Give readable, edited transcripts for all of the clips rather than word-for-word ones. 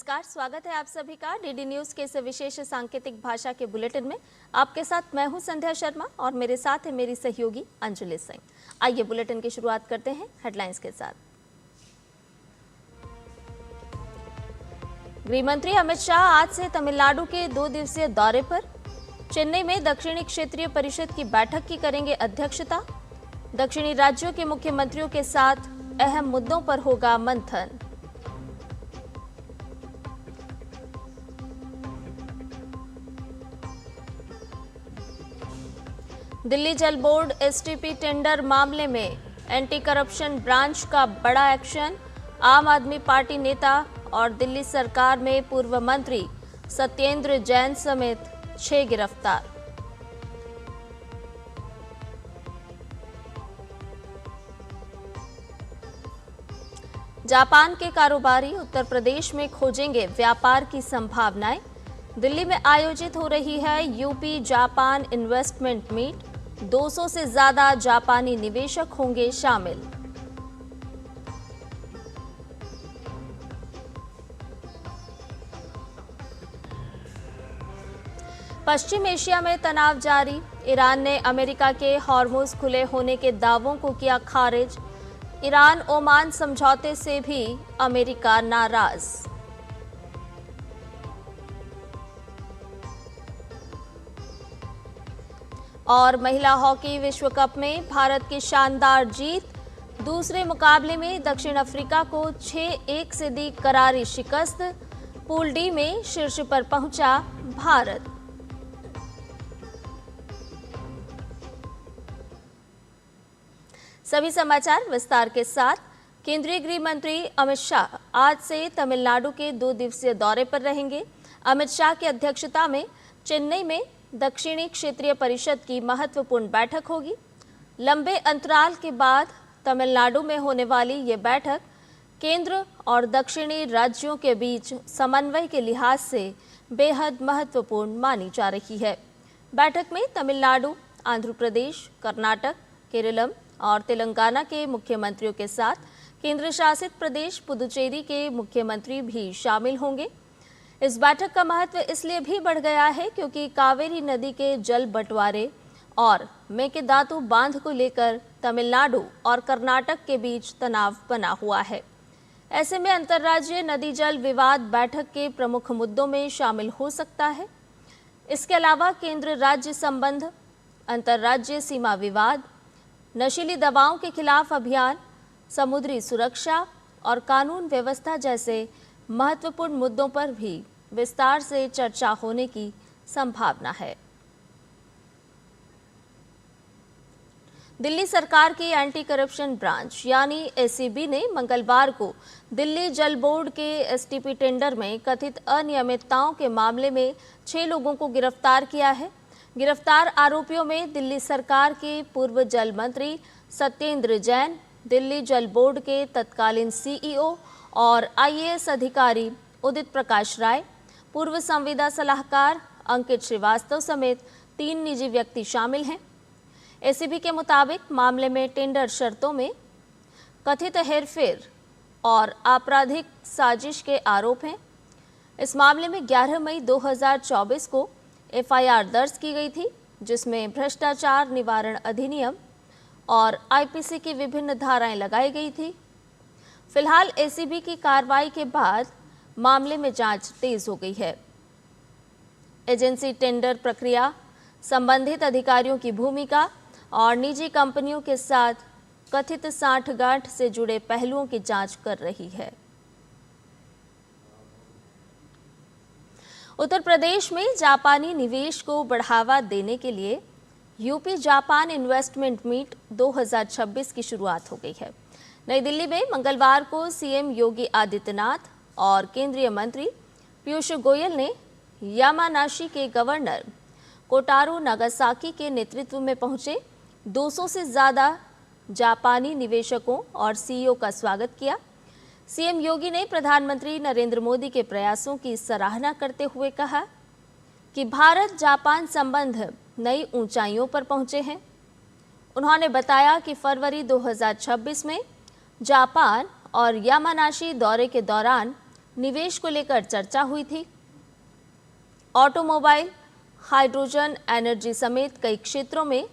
नमस्कार, स्वागत है आप सभी का डीडी न्यूज के इस विशेष सांकेतिक भाषा के बुलेटिन में। आपके साथ मैं हूं संध्या शर्मा और मेरे साथ है मेरी सहयोगी अंजलि सिंह। आइए बुलेटिन की शुरुआत करते हैं हेडलाइंस के साथ। गृह मंत्री अमित शाह आज से तमिलनाडु के 2 दिवसीय दौरे पर। चेन्नई में दक्षिणी क्षेत्रीय परिषद की बैठक की करेंगे अध्यक्षता। दक्षिणी राज्यों के मुख्यमंत्रियों के साथ अहम मुद्दों पर होगा मंथन। दिल्ली जल बोर्ड एसटीपी टेंडर मामले में एंटी करप्शन ब्रांच का बड़ा एक्शन। आम आदमी पार्टी नेता और दिल्ली सरकार में पूर्व मंत्री सत्येंद्र जैन समेत 6 गिरफ्तार। जापान के कारोबारी उत्तर प्रदेश में खोजेंगे व्यापार की संभावनाएं। दिल्ली में आयोजित हो रही है यूपी जापान इन्वेस्टमेंट मीट। 200 से ज्यादा जापानी निवेशक होंगे शामिल। पश्चिम एशिया में तनाव जारी। ईरान ने अमेरिका के हॉर्मुज खुले होने के दावों को किया खारिज। ईरान ओमान समझौते से भी अमेरिका नाराज। और महिला हॉकी विश्व कप में भारत की शानदार जीत। दूसरे मुकाबले में दक्षिण अफ्रीका को 6-1 से दी करारी शिकस्त। पूल डी में शीर्ष पर पहुंचा भारत। सभी समाचार विस्तार के साथ। केंद्रीय गृह मंत्री अमित शाह आज से तमिलनाडु के 2 दिवसीय दौरे पर रहेंगे। अमित शाह की अध्यक्षता में चेन्नई में दक्षिणी क्षेत्रीय परिषद की महत्वपूर्ण बैठक होगी। लंबे अंतराल के बाद तमिलनाडु में होने वाली ये बैठक केंद्र और दक्षिणी राज्यों के बीच समन्वय के लिहाज से बेहद महत्वपूर्ण मानी जा रही है। बैठक में तमिलनाडु, आंध्र प्रदेश, कर्नाटक, केरलम और तेलंगाना के मुख्यमंत्रियों के साथ केंद्र शासित प्रदेश पुदुचेरी के मुख्यमंत्री भी शामिल होंगे। इस बैठक का महत्व इसलिए भी बढ़ गया है क्योंकि कावेरी नदी के जल बंटवारे और मेकेदातु बांध को लेकर तमिलनाडु और कर्नाटक के बीच तनाव बना हुआ है। ऐसे में अंतर्राज्यीय नदी जल विवाद बैठक के प्रमुख मुद्दों में शामिल हो सकता है। इसके अलावा केंद्र राज्य संबंध, अंतर्राज्यीय सीमा विवाद, नशीली दवाओं के खिलाफ अभियान, समुद्री सुरक्षा और कानून व्यवस्था जैसे महत्वपूर्ण मुद्दों पर भी विस्तार से चर्चा होने की संभावना है। दिल्ली सरकार की एंटी करप्शन ब्रांच यानी एसीबी ने मंगलवार को दिल्ली जल बोर्ड के एसटीपी टेंडर में कथित अनियमितताओं के मामले में 6 लोगों को गिरफ्तार किया है। गिरफ्तार आरोपियों में दिल्ली सरकार के पूर्व जल मंत्री सत्येंद्र जैन, दिल्ली जल बोर्ड के तत्कालीन सीईओ और आईएएस अधिकारी उदित प्रकाश राय, पूर्व संविदा सलाहकार अंकित श्रीवास्तव समेत 3 निजी व्यक्ति शामिल हैं। एसीबी के मुताबिक मामले में टेंडर शर्तों में कथित हेरफेर और आपराधिक साजिश के आरोप हैं। इस मामले में 11 मई 2024 को एफआईआर दर्ज की गई थी, जिसमें भ्रष्टाचार निवारण अधिनियम और आईपीसी की विभिन्न धाराएं लगाई गई थी। फिलहाल एसीबी की कार्रवाई के बाद मामले में जांच तेज हो गई है। एजेंसी टेंडर प्रक्रिया, संबंधित अधिकारियों की भूमिका और निजी कंपनियों के साथ कथित सांठगांठ से जुड़े पहलुओं की जांच कर रही है। उत्तर प्रदेश में जापानी निवेश को बढ़ावा देने के लिए यूपी जापान इन्वेस्टमेंट मीट 2026 की शुरुआत हो गई है। नई दिल्ली में मंगलवार को सीएम योगी आदित्यनाथ और केंद्रीय मंत्री पीयूष गोयल ने यामानाशी के गवर्नर कोटारो नागासाकी के नेतृत्व में पहुंचे 200 से ज्यादा जापानी निवेशकों और सीईओ का स्वागत किया। सीएम योगी ने प्रधानमंत्री नरेंद्र मोदी के प्रयासों की सराहना करते हुए कहा कि भारत जापान संबंध नई ऊंचाइयों पर पहुंचे हैं। उन्होंने बताया कि फरवरी 2026 में जापान और यामानाशी दौरे के दौरान निवेश को लेकर चर्चा हुई थी। ऑटोमोबाइल, हाइड्रोजन एनर्जी समेत कई क्षेत्रों में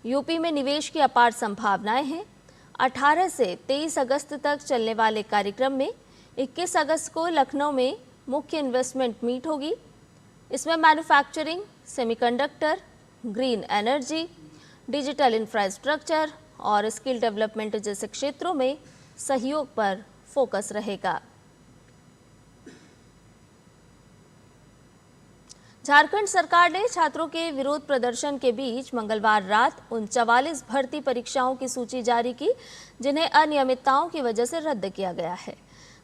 यूपी में निवेश की अपार संभावनाएं हैं। 18 से 23 अगस्त तक चलने वाले कार्यक्रम में 21 अगस्त को लखनऊ में मुख्य इन्वेस्टमेंट मीट होगी। इसमें manufacturing, semiconductor, green energy, digital infrastructure और स्किल डेवलपमेंट जैसे क्षेत्रों में सहयोग पर फोकस रहेगा। झारखंड सरकार ने छात्रों के विरोध प्रदर्शन के बीच मंगलवार रात उन 44 भर्ती परीक्षाओं की सूची जारी की जिन्हें अनियमितताओं की वजह से रद्द किया गया है।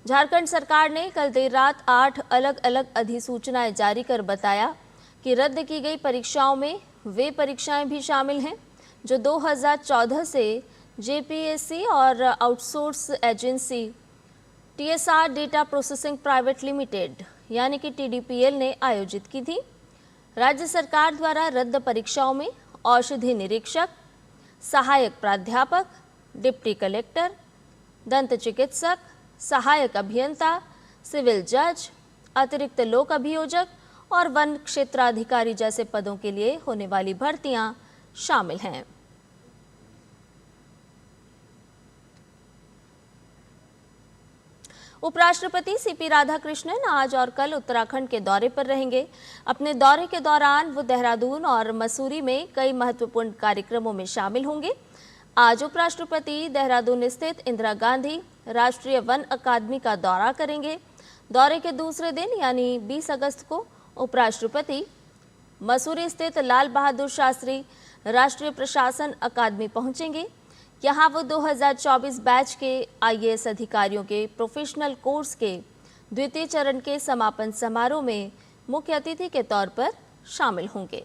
झारखंड सरकार ने कल देर रात 8 अलग अलग अधिसूचनाएं जारी कर बताया कि रद्द की गई परीक्षाओं में वे परीक्षाएं भी शामिल हैं जो 2014 से जेपीएससी और outsource agency TSR data processing private limited यानी कि टीडीपीएल ने आयोजित की थी। राज्य सरकार द्वारा रद्द परीक्षाओं में औषधि निरीक्षक, सहायक प्राध्यापक, डिप्टी कलेक्टर, दंत चिकित्सक, सहायक अभियंता, सिविल जज, अतिरिक्त लोक अभियोजक और वन क्षेत्राधिकारी जैसे पदों के लिए होने वाली भर्तियां शामिल हैं। उपराष्ट्रपति सीपी राधाकृष्णन आज और कल उत्तराखंड के दौरे पर रहेंगे। अपने दौरे के दौरान वो देहरादून और मसूरी में कई महत्वपूर्ण कार्यक्रमों में शामिल होंगे। आज उपराष्ट्रपति देहरादून स्थित इंदिरा गांधी राष्ट्रीय वन अकादमी का दौरा करेंगे। दौरे के दूसरे दिन यानी 20 अगस्त को उपराष्ट्रपति मसूरी स्थित लाल बहादुर शास्त्री राष्ट्रीय प्रशासन अकादमी पहुंचेंगे। यहाँ वो 2024 बैच के आईएएस अधिकारियों के प्रोफेशनल कोर्स के द्वितीय चरण के समापन समारोह में मुख्य अतिथि के तौर पर शामिल होंगे।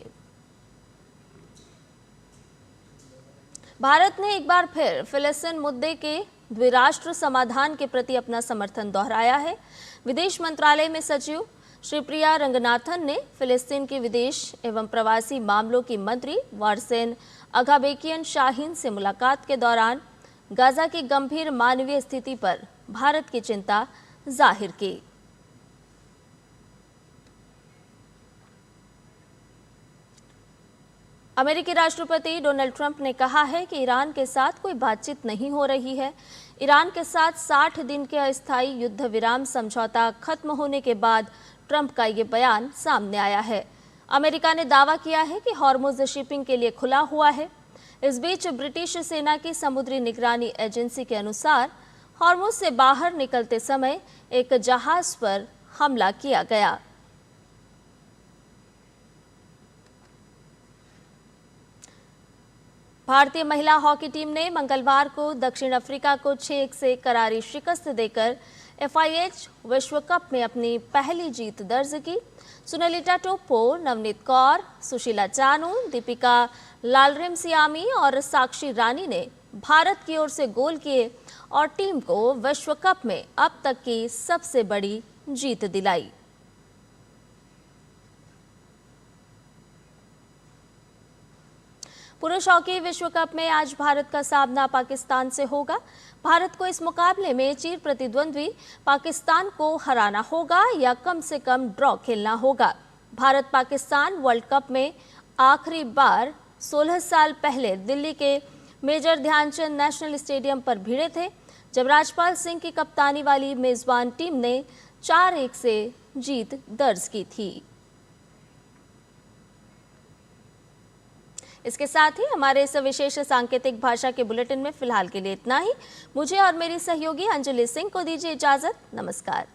भारत ने एक बार फिर फिलिस्तीन मुद्दे के द्विराष्ट्र समाधान के प्रति अपना समर्थन दोहराया है। विदेश मंत्रालय में सचिव श्रीप्रिया रंगनाथन ने फिलिस्तीन के विदेश एवं प्रवासी मामलों की मंत्री वारसेन अगाबेकियन शाहीन से मुलाकात के दौरान गाजा की गंभीर मानवीय स्थिति पर भारत की चिंता जाहिर की। अमेरिकी राष्ट्रपति डोनाल्ड ट्रंप ने कहा है कि ईरान के साथ कोई बातचीत नहीं हो रही है। ईरान के साथ 60 दिन के अस्थायी युद्ध विराम समझौता खत्म होने के बाद ट्रंप का ये बयान सामने आया है। अमेरिका ने दावा किया है कि हॉर्मुज शिपिंग के लिए खुला हुआ है। इस बीच ब्रिटिश सेना की समुद्री निगरानी एजेंसी के अनुसार हॉर्मुज से बाहर निकलते समय एक जहाज पर हमला किया गया। भारतीय महिला हॉकी टीम ने मंगलवार को दक्षिण अफ्रीका को 6-1 से करारी शिकस्त देकर FIH विश्व कप में अपनी पहली जीत दर्ज की। सुनीता टोप्पो, नवनीत कौर, सुशीला चानू, दीपिका लालरेमसियामी और साक्षी रानी ने भारत की ओर से गोल किए और टीम को विश्व कप में अब तक की सबसे बड़ी जीत दिलाई। पुरुष हॉकी विश्व कप में आज भारत का सामना पाकिस्तान से होगा। भारत को इस मुकाबले में चिर प्रतिद्वंद्वी पाकिस्तान को हराना होगा या कम से कम ड्रॉ खेलना होगा। भारत पाकिस्तान वर्ल्ड कप में आखिरी बार 16 साल पहले दिल्ली के मेजर ध्यानचंद नेशनल स्टेडियम पर भिड़े थे, जब राजपाल सिंह की कप्तानी वाली मेजबान टीम ने 4-1 से जीत दर्ज की थी। इसके साथ ही हमारे इस विशेष सांकेतिक भाषा के बुलेटिन में फिलहाल के लिए इतना ही। मुझे और मेरी सहयोगी अंजलि सिंह को दीजिए इजाजत। नमस्कार।